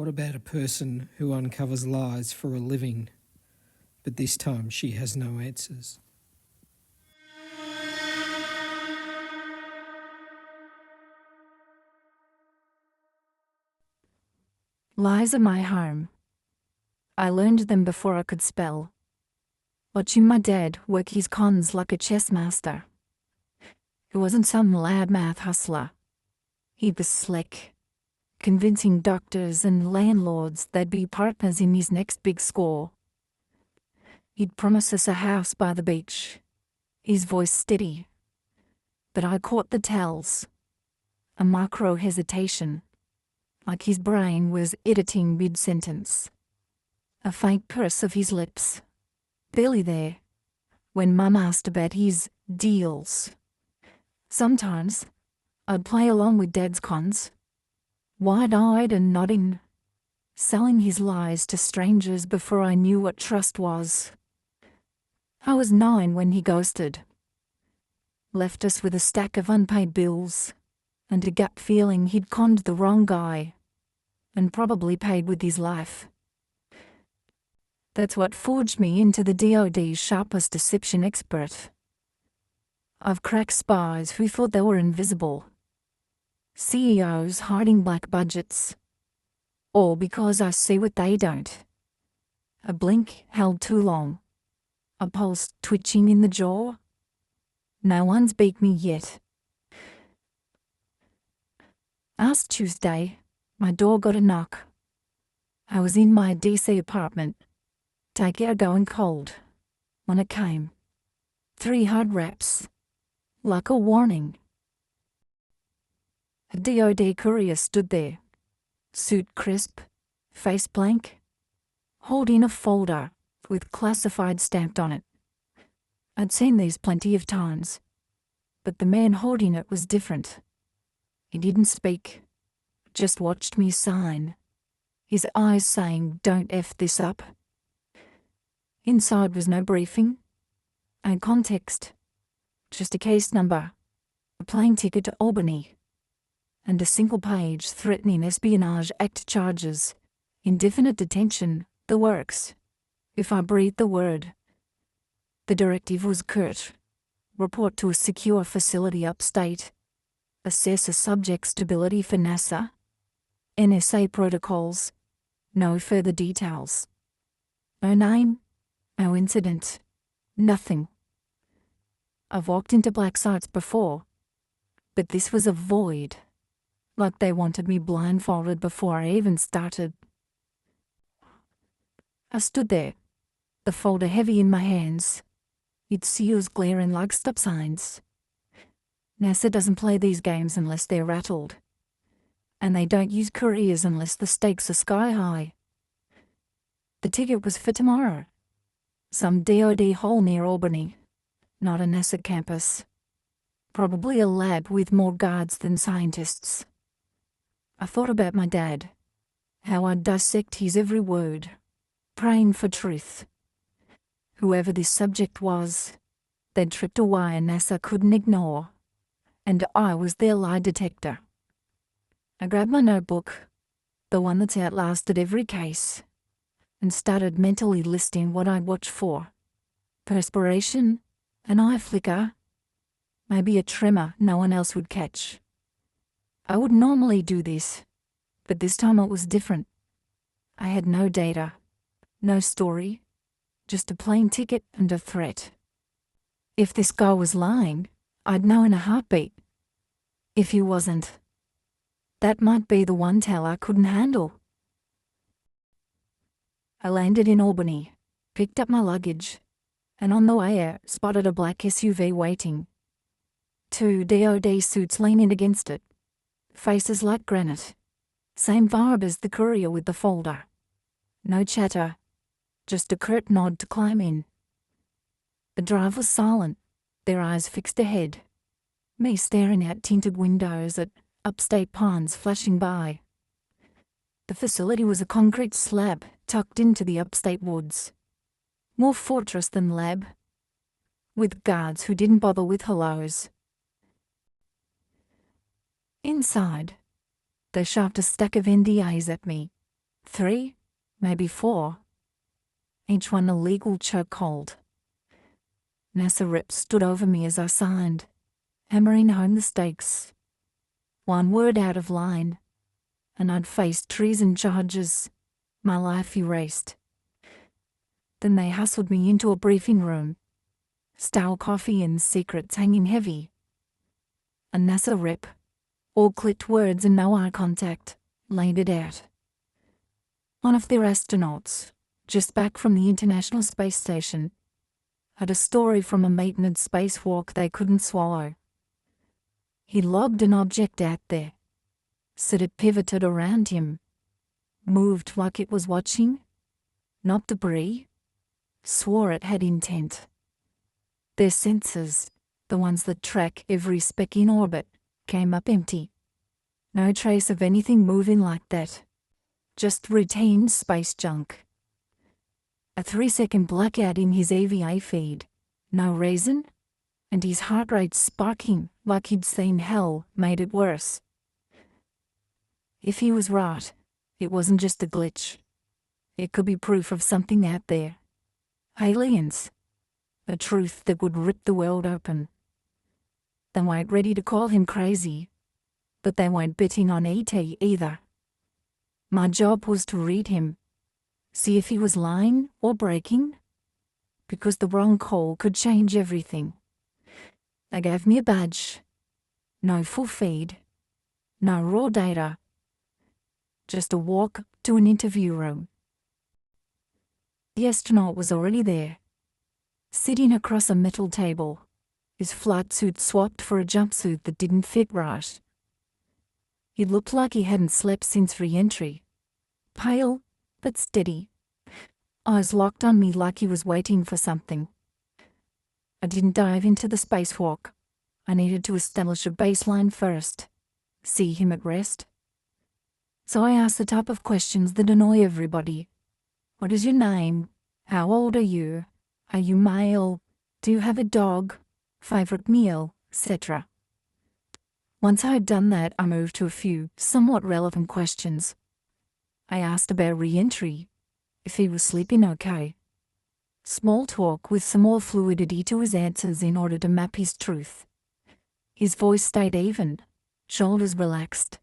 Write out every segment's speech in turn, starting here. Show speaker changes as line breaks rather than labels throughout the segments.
What about a person who uncovers lies for a living, but this time she has no answers?
Lies are my home. I learned them before I could spell. Watching my dad work his cons like a chess master. He wasn't some lab math hustler. He was slick, convincing doctors and landlords they'd be partners in his next big score. He'd promise us a house by the beach, his voice steady. But I caught the tells. A micro hesitation, like his brain was editing mid-sentence. A faint purse of his lips, barely there, when Mum asked about his deals. Sometimes I'd play along with Dad's cons, wide-eyed and nodding, selling his lies to strangers before I knew what trust was. I was 9 when he ghosted. Left us with a stack of unpaid bills and a gut feeling he'd conned the wrong guy and probably paid with his life. That's what forged me into the DoD's sharpest deception expert. I've cracked spies who thought they were invisible, CEOs hiding black budgets, all because I see what they don't. A blink held too long, a pulse twitching in the jaw. No one's beat me yet. Last Tuesday, my door got a knock. I was in my DC apartment. Take care going cold. When it came, 3 hard raps, like a warning. A DoD courier stood there, suit crisp, face blank, holding a folder with classified stamped on it. I'd seen these plenty of times, but the man holding it was different. He didn't speak, just watched me sign, his eyes saying, "Don't F this up." Inside was no briefing, no context, just a case number, a plane ticket to Albany, and a single page threatening Espionage Act charges, indefinite detention, the works, if I breathed the word. The directive was curt: report to a secure facility upstate, assess a subject stability for NASA, NSA protocols, no further details. No name, no incident, nothing. I've walked into black sites before, but this was a void, like they wanted me blindfolded before I even started. I stood there, the folder heavy in my hands, its seals glaring like stop signs. NASA doesn't play these games unless they're rattled, and they don't use couriers unless the stakes are sky high. The ticket was for tomorrow, some DoD hole near Albany, not a NASA campus. Probably a lab with more guards than scientists. I thought about my dad, how I'd dissect his every word, praying for truth. Whoever this subject was, they'd tripped a wire NASA couldn't ignore, and I was their lie detector. I grabbed my notebook, the one that's outlasted every case, and started mentally listing what I'd watch for. Perspiration, an eye flicker, maybe a tremor no one else would catch. I would normally do this, but this time it was different. I had no data, no story, just a plane ticket and a threat. If this guy was lying, I'd know in a heartbeat. If he wasn't, that might be the one tell I couldn't handle. I landed in Albany, picked up my luggage, and on the way out spotted a black SUV waiting. 2 DoD suits leaning against it, faces like granite. Same vibe as the courier with the folder. No chatter, just a curt nod to climb in. The drive was silent, their eyes fixed ahead, me staring out tinted windows at upstate pines flashing by. The facility was a concrete slab tucked into the upstate woods. More fortress than lab, with guards who didn't bother with hellos. Inside, they shoved a stack of NDAs at me, 3, maybe 4. Each one a legal chokehold. NASA Rip stood over me as I signed, hammering home the stakes. One word out of line, and I'd faced treason charges, my life erased. Then they hustled me into a briefing room, stale coffee and secrets hanging heavy. A NASA Rip, all clicked words and no eye contact, laid it out. One of their astronauts, just back from the International Space Station, had a story from a maintenance spacewalk they couldn't swallow. He logged an object out there, said it pivoted around him, moved like it was watching, not debris, swore it had intent. Their sensors, the ones that track every speck in orbit, came up empty. No trace of anything moving like that. Just routine space junk. A 3-second blackout in his EVA feed. No reason, and his heart rate sparking like he'd seen hell made it worse. If he was right, it wasn't just a glitch. It could be proof of something out there. Aliens. A truth that would rip the world open. They weren't ready to call him crazy, but they weren't betting on ET either. My job was to read him, see if he was lying or breaking, because the wrong call could change everything. They gave me a badge, no full feed, no raw data, just a walk to an interview room. The astronaut was already there, sitting across a metal table, his flight suit swapped for a jumpsuit that didn't fit right. He looked like he hadn't slept since re-entry, pale but steady, eyes locked on me like he was waiting for something. I didn't dive into the spacewalk. I needed to establish a baseline first, see him at rest. So I asked the type of questions that annoy everybody. What is your name? How old are you? Are you male? Do you have a dog? Favorite meal? Etc. Once I had done that, I moved to a few somewhat relevant questions. I asked about re-entry, if he was sleeping okay. Small talk with some more fluidity to his answers in order to map his truth. His voice stayed even, shoulders relaxed.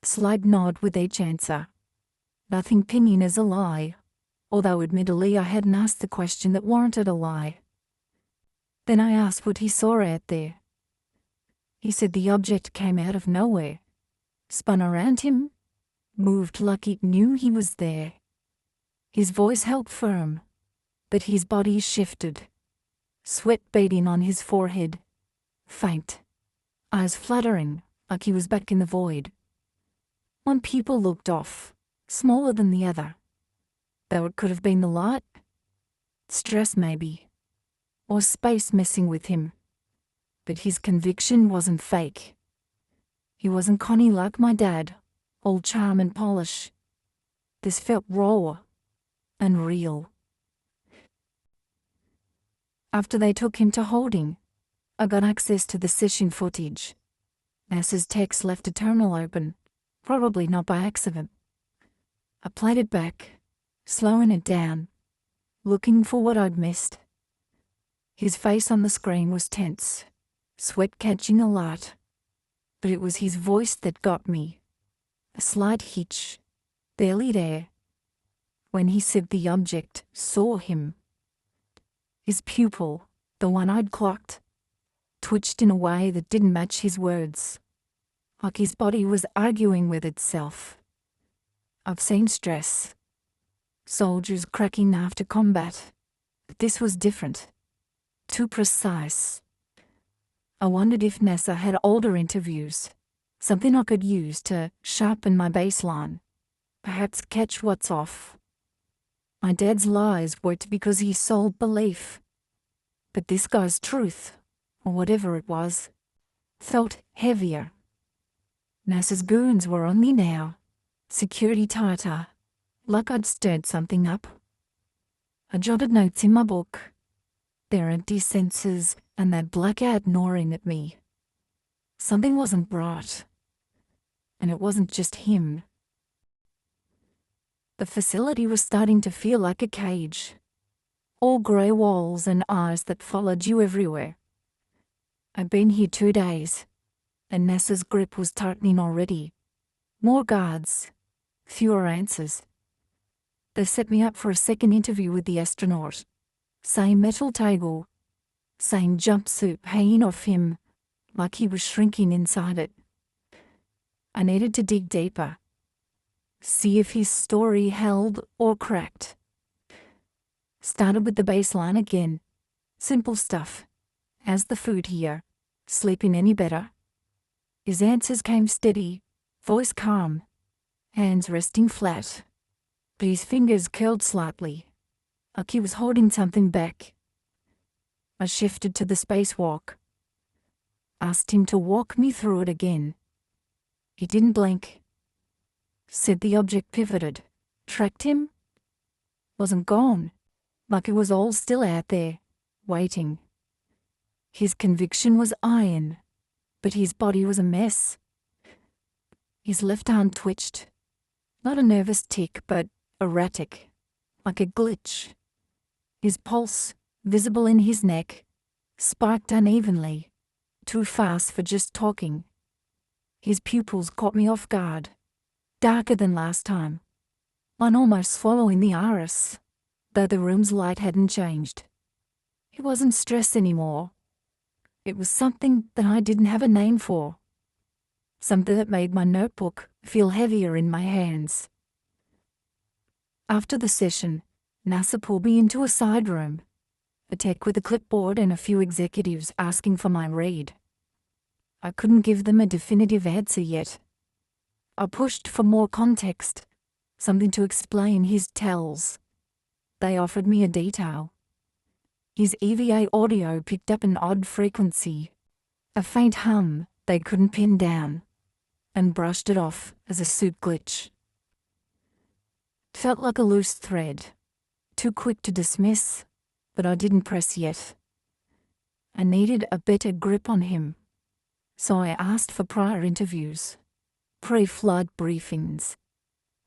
Slight nod with each answer. Nothing pinning as a lie, although admittedly I hadn't asked the question that warranted a lie. Then I asked what he saw out there. He said the object came out of nowhere, spun around him, moved like it knew he was there. His voice held firm, but his body shifted, sweat beading on his forehead, faint, eyes fluttering like he was back in the void. One pupil looked off, smaller than the other, though it could have been the light, stress maybe, or space messing with him. But his conviction wasn't fake. He wasn't Connie like my dad, all charm and polish. This felt raw and real. After they took him to holding, I got access to the session footage. NASA's text left a terminal open, probably not by accident. I played it back, slowing it down, looking for what I'd missed. His face on the screen was tense, sweat catching a light, but it was his voice that got me. A slight hitch, barely there, when he said the object saw him. His pupil, the one I'd clocked, twitched in a way that didn't match his words, like his body was arguing with itself. I've seen stress, soldiers cracking after combat, but this was different, too precise. I wondered if NASA had older interviews, something I could use to sharpen my baseline, perhaps catch what's off. My dad's lies worked because he sold belief, but this guy's truth, or whatever it was, felt heavier. NASA's goons were on me now, security tighter, like I'd stirred something up. I jotted notes in my book, their empty senses and that blackout gnawing at me. Something wasn't right, and it wasn't just him. The facility was starting to feel like a cage. All grey walls and eyes that followed you everywhere. I'd been here 2 days, and NASA's grip was tightening already. More guards, fewer answers. They set me up for a second interview with the astronaut. Same metal table, same jumpsuit hanging off him, like he was shrinking inside it. I needed to dig deeper, see if his story held or cracked. Started with the baseline again. Simple stuff. How's the food here? Sleeping any better? His answers came steady, voice calm, hands resting flat, but his fingers curled slightly, like he was holding something back. I shifted to the spacewalk, asked him to walk me through it again. He didn't blink. Said the object pivoted, tracked him, wasn't gone, like it was all still out there, waiting. His conviction was iron, but his body was a mess. His left arm twitched, not a nervous tick, but erratic, like a glitch. His pulse, visible in his neck, spiked unevenly, too fast for just talking. His pupils caught me off guard, darker than last time, one almost swallowing the iris, though the room's light hadn't changed. It wasn't stress anymore. It was something that I didn't have a name for, something that made my notebook feel heavier in my hands. After the session, NASA pulled me into a side room, a tech with a clipboard and a few executives asking for my read. I couldn't give them a definitive answer yet. I pushed for more context, something to explain his tells. They offered me a detail. His EVA audio picked up an odd frequency, a faint hum they couldn't pin down, and brushed it off as a suit glitch. It felt like a loose thread, too quick to dismiss, but I didn't press yet. I needed a better grip on him, so I asked for prior interviews, pre-flight briefings,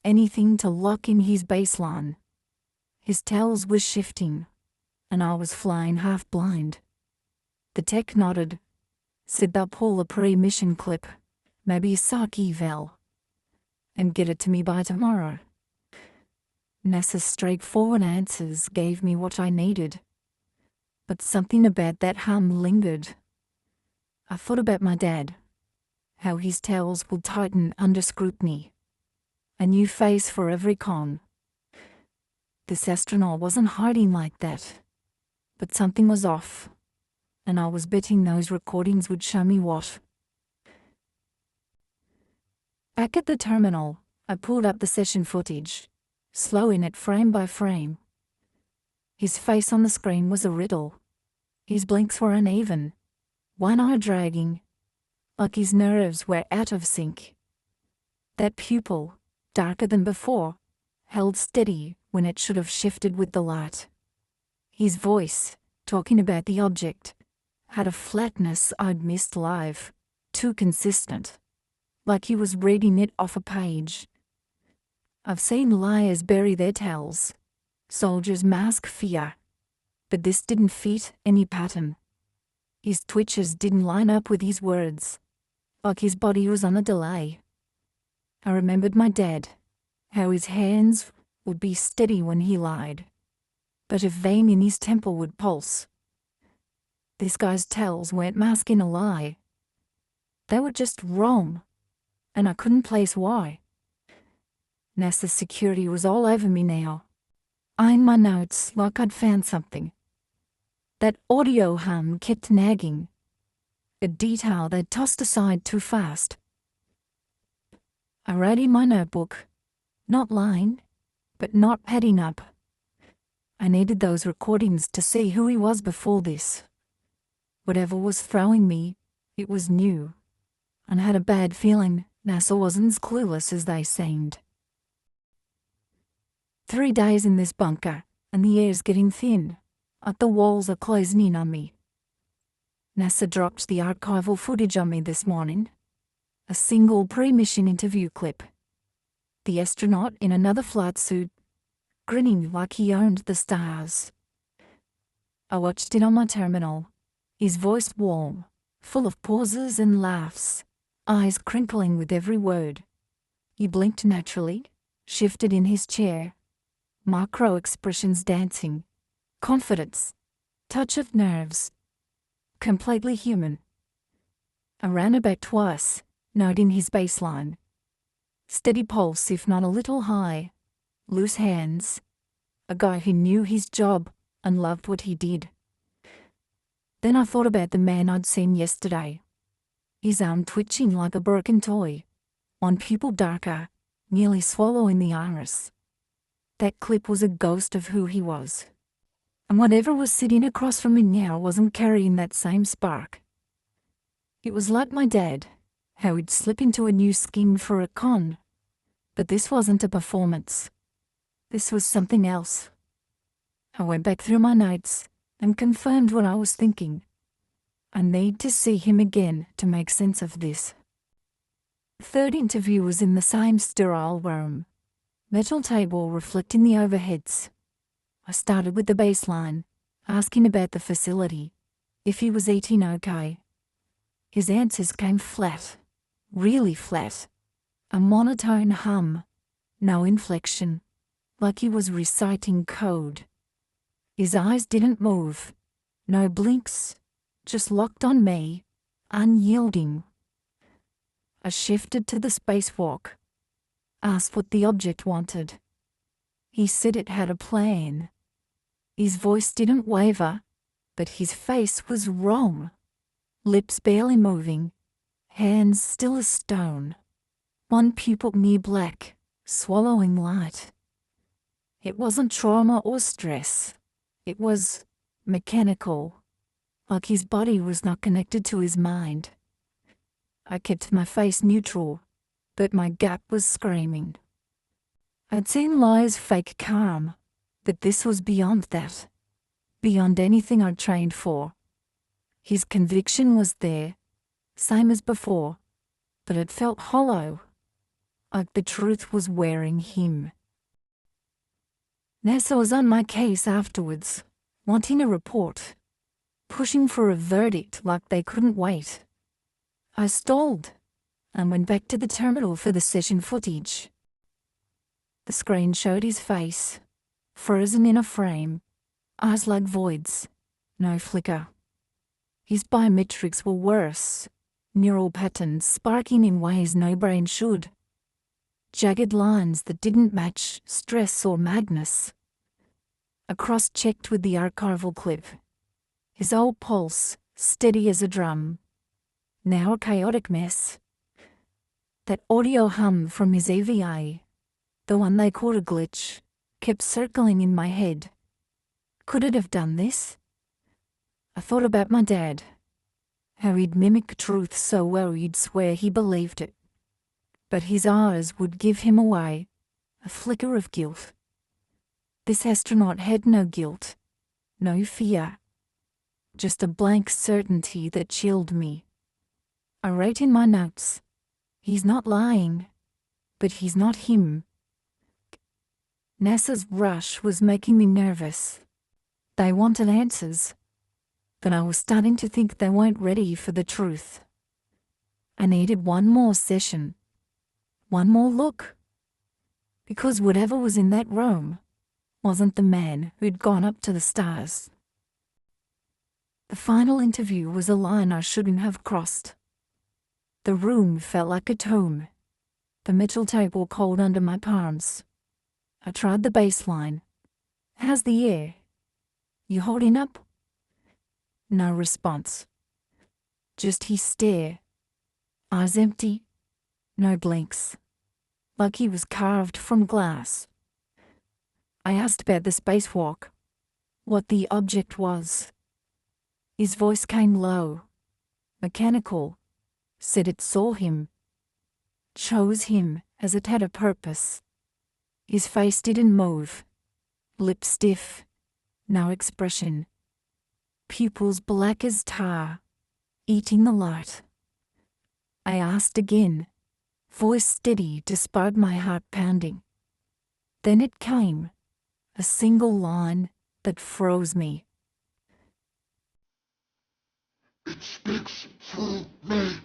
anything to lock in his baseline. His tells were shifting, and I was flying half blind. The tech nodded, said they'll pull a pre-mission clip, maybe a SARC eval, and get it to me by tomorrow. NASA's straightforward answers gave me what I needed, but something about that hum lingered. I thought about my dad, how his tells would tighten under scrutiny, a new face for every con. This astronaut wasn't hiding like that, but something was off, and I was betting those recordings would show me what. Back at the terminal, I pulled up the session footage, slowing it frame by frame. His face on the screen was a riddle. His blinks were uneven, one eye dragging, like his nerves were out of sync. That pupil, darker than before, held steady when it should have shifted with the light. His voice, talking about the object, had a flatness I'd missed live, too consistent, like he was reading it off a page. I've seen liars bury their tells, soldiers mask fear, but this didn't fit any pattern. His twitches didn't line up with his words, like his body was on a delay. I remembered my dad, how his hands would be steady when he lied, but a vein in his temple would pulse. This guy's tells weren't masking a lie. They were just wrong, and I couldn't place why. NASA security was all over me now, eyeing my notes like I'd found something. That audio hum kept nagging, a detail they'd tossed aside too fast. I wrote in my notebook, not lying, but not padding up. I needed those recordings to see who he was before this. Whatever was throwing me, it was new, and I had a bad feeling NASA wasn't as clueless as they seemed. 3 days in this bunker, and the air's getting thin, like the walls are closing in on me. NASA dropped the archival footage on me this morning, a single pre-mission interview clip. the astronaut in another flight suit, grinning like he owned the stars. I watched it on my terminal, his voice warm, full of pauses and laughs, eyes crinkling with every word. He blinked naturally, shifted in his chair, micro expressions dancing, confidence, touch of nerves, completely human. I ran it back twice, noting his baseline. Steady pulse, if not a little high, loose hands, a guy who knew his job and loved what he did. Then I thought about the man I'd seen yesterday, his arm twitching like a broken toy, one pupil darker, nearly swallowing the iris. That clip was a ghost of who he was. And whatever was sitting across from me now wasn't carrying that same spark. It was like my dad, how he'd slip into a new skin for a con. But this wasn't a performance. This was something else. I went back through my notes and confirmed what I was thinking. I need to see him again to make sense of this. The third interview was in the same sterile room. Metal table reflecting the overheads. I started with the baseline, asking about the facility, if he was eating okay. His answers came flat, really flat. A monotone hum, no inflection, like he was reciting code. His eyes didn't move, no blinks, just locked on me, unyielding. I shifted to the spacewalk, asked what the object wanted. He said it had a plan. His voice didn't waver, but his face was wrong. Lips barely moving, hands still as stone. One pupil near black, swallowing light. It wasn't trauma or stress. It was mechanical, like his body was not connected to his mind. I kept my face neutral, but my gap was screaming. I'd seen Lie's fake calm, but this was beyond that, beyond anything I'd trained for. His conviction was there, same as before, but it felt hollow, like the truth was wearing him. NASA was on my case afterwards, wanting a report, pushing for a verdict like they couldn't wait. I stalled and went back to the terminal for the session footage. The screen showed his face, frozen in a frame, eyes like voids, no flicker. His biometrics were worse, neural patterns sparking in ways no brain should. Jagged lines that didn't match stress or madness. I cross-checked with the archival clip. His old pulse, steady as a drum. Now a chaotic mess. That audio hum from his EVA, the one they called a glitch, kept circling in my head. Could it have done this? I thought about my dad, how he'd mimic truth so well you'd swear he believed it. But his eyes would give him away, a flicker of guilt. This astronaut had no guilt, no fear, just a blank certainty that chilled me. I wrote in my notes, he's not lying, but he's not him. NASA's rush was making me nervous. They wanted answers, but I was starting to think they weren't ready for the truth. I needed one more session, one more look, because whatever was in that room wasn't the man who'd gone up to the stars. The final interview was a line I shouldn't have crossed. The room felt like a tomb, the metal table cold under my palms. I tried the baseline. How's the air? You holding up? No response. Just his stare. Eyes empty, no blinks, like he was carved from glass. I asked about the spacewalk, what the object was. His voice came low, mechanical, said it saw him, chose him as it had a purpose. His face didn't move, lips stiff, no expression, pupils black as tar, eating the light. I asked again, voice steady despite my heart pounding. Then it came, a single line that froze me.
It speaks for me.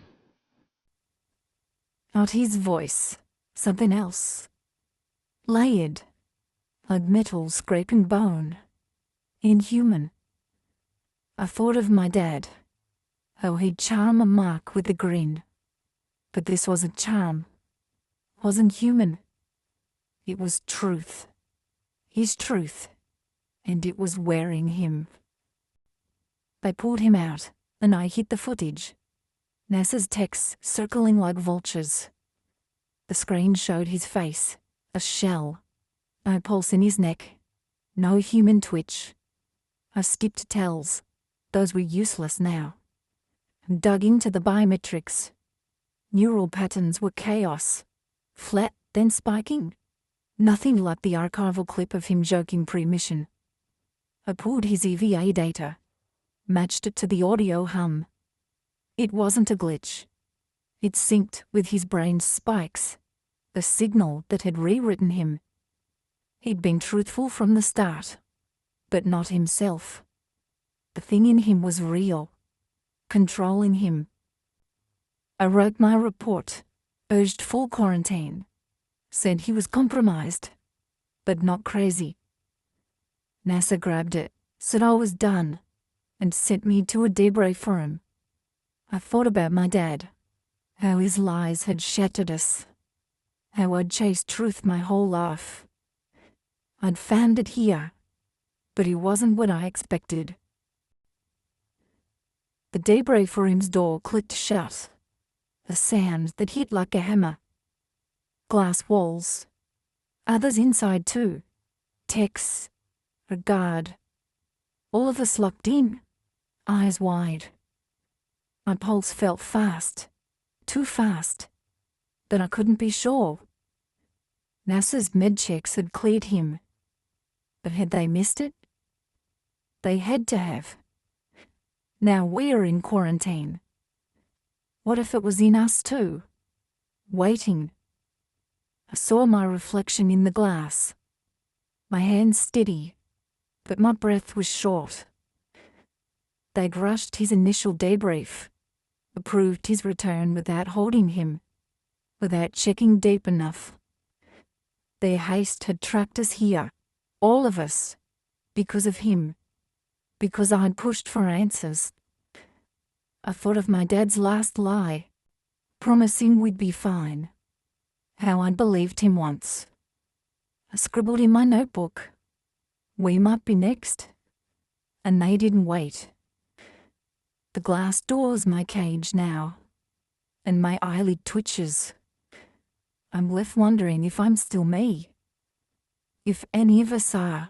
Not his voice, something else. Layered, like metal scraping bone. Inhuman. I thought of my dad, how he'd charm a mark with a grin. But this wasn't charm, wasn't human. It was truth. His truth. And it was wearing him. They pulled him out, and I hit the footage. NASA's texts circling like vultures. The screen showed his face, a shell. No pulse in his neck. No human twitch. I skipped tells. Those were useless now. And dug into the biometrics. Neural patterns were chaos. Flat, then spiking. Nothing like the archival clip of him joking pre-mission. I pulled his EVA data. Matched it to the audio hum. It wasn't a glitch. It synced with his brain's spikes. The signal that had rewritten him. He'd been truthful from the start. But not himself. The thing in him was real. Controlling him. I wrote my report, urged full quarantine, said he was compromised, but not crazy. NASA grabbed it, said I was done, and sent me to a debrief for him. I thought about my dad, how his lies had shattered us, how I'd chased truth my whole life. I'd found it here, but it wasn't what I expected. The debrief for him's door clicked shut, a sound that hit like a hammer. Glass walls. Others inside too. Techs. A guard. All of us locked in, eyes wide. My pulse felt fast, too fast, that I couldn't be sure. NASA's med checks had cleared him, but had they missed it? They had to have. Now we're in quarantine. What if it was in us too? Waiting. I saw my reflection in the glass. My hands steady, but my breath was short. They'd rushed his initial debrief, approved his return without holding him, without checking deep enough. Their haste had trapped us here, all of us, because of him, because I'd pushed for answers. I thought of my dad's last lie, promising we'd be fine, how I'd believed him once. I scribbled in my notebook, we might be next, and they didn't wait. The glass door's my cage now, and my eyelid twitches. I'm left wondering if I'm still me, if any of us are.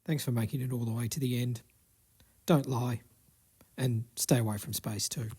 Thanks for making it all the way to the end. Don't lie, and stay away from space too.